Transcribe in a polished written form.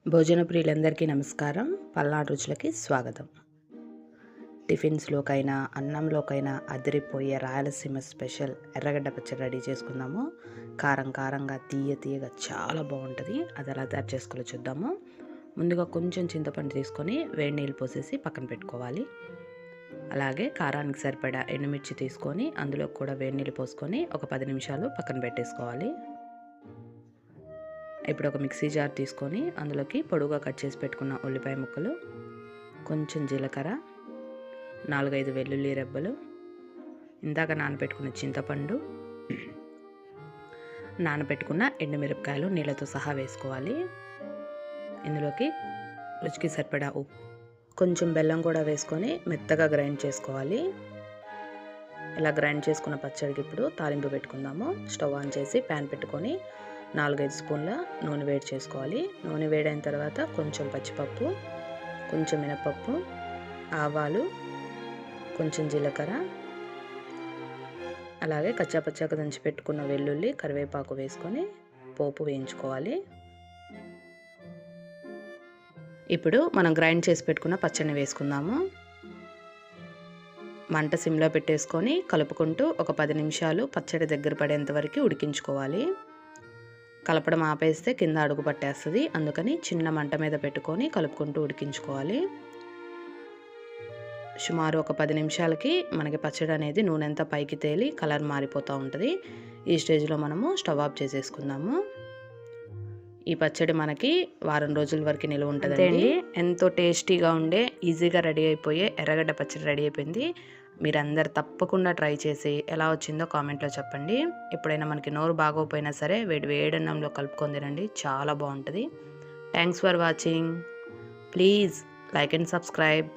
భోజన ప్రియులందరికీ నమస్కారం. పల్నాడు రుచులకి స్వాగతం. టిఫిన్స్లోకైనా అన్నంలోకైనా అదిరిపోయే రాయలసీమ స్పెషల్ ఎర్రగడ్డ పచ్చడి రెడీ చేసుకుందాము. కారం కారంగా తీయగా చాలా బాగుంటుంది. అది ఎలా తయారు చేసుకోవాలో చూద్దాము. ముందుగా కొంచెం చింతపండు తీసుకొని వేడి నీళ్ళు పోసేసి పక్కన పెట్టుకోవాలి. అలాగే కారానికి సరిపడా ఎండుమిర్చి తీసుకొని అందులో కూడా వేడి నీళ్ళు పోసుకొని ఒక 10 నిమిషాలు పక్కన పెట్టేసుకోవాలి. ఇప్పుడు ఒక మిక్సీ జార్ తీసుకొని అందులోకి పొడుగా కట్ చేసి పెట్టుకున్న ఉల్లిపాయ ముక్కలు, కొంచెం జీలకర్ర, 4-5 వెల్లుల్లి రెబ్బలు, ఇందాక నానబెట్టుకున్న చింతపండు, నానబెట్టుకున్న ఎండుమిరపకాయలు నీళ్ళతో సహా వేసుకోవాలి. ఇందులోకి రుచికి సరిపడా ఉప్పు, కొంచెం బెల్లం కూడా వేసుకొని మెత్తగా గ్రైండ్ చేసుకోవాలి. ఇలా గ్రైండ్ చేసుకున్న పచ్చడికి ఇప్పుడు తాలింపు పెట్టుకుందాము. స్టవ్ ఆన్ చేసి ప్యాన్ పెట్టుకొని 4-5 స్పూన్ల నూనె వేడి చేసుకోవాలి. నూనె వేడైన తర్వాత కొంచెం పచ్చిపప్పు, కొంచెం మినపప్పు, ఆవాలు, కొంచెం జీలకర్ర, అలాగే కచ్చాపచ్చాగా దంచి పెట్టుకున్న వెల్లుల్లి, కరివేపాకు వేసుకొని పోపు వేయించుకోవాలి. ఇప్పుడు మనం గ్రైండ్ చేసి పెట్టుకున్న పచ్చడిని వేసుకుందాము. మంట సిమ్లో పెట్టేసుకొని కలుపుకుంటూ ఒక 10 నిమిషాలు పచ్చడి దగ్గర పడేంత వరకు ఉడికించుకోవాలి. కలపడం ఆపేస్తే కింద అడుగు పట్టేస్తుంది. అందుకని చిన్న మంట మీద పెట్టుకొని కలుపుకుంటూ ఉడికించుకోవాలి. సుమారు ఒక 10 నిమిషాలకి మనకి పచ్చడి అనేది నూనె అంతా పైకి తేలి కలర్ మారిపోతూ ఉంటుంది. ఈ స్టేజ్లో మనము స్టవ్ ఆఫ్ చేసేసుకుందాము. ఈ పచ్చడి మనకి వారం రోజుల వరకు నిల్వ ఉంటుందండి. ఎంతో టేస్టీగా ఉండే ఈజీగా రెడీ అయిపోయే ఎర్రగడ్డ పచ్చడి రెడీ అయిపోయింది. మీరందరు తప్పకుండా ట్రై చేసి ఎలా వచ్చిందో కామెంట్లో చెప్పండి. ఎప్పుడైనా మనకి నోరు బాగోపోయినా సరే వేడన్నంలో కలుపుకొని తినండి, చాలా బాగుంటుంది. Thanks for watching. Please like and subscribe.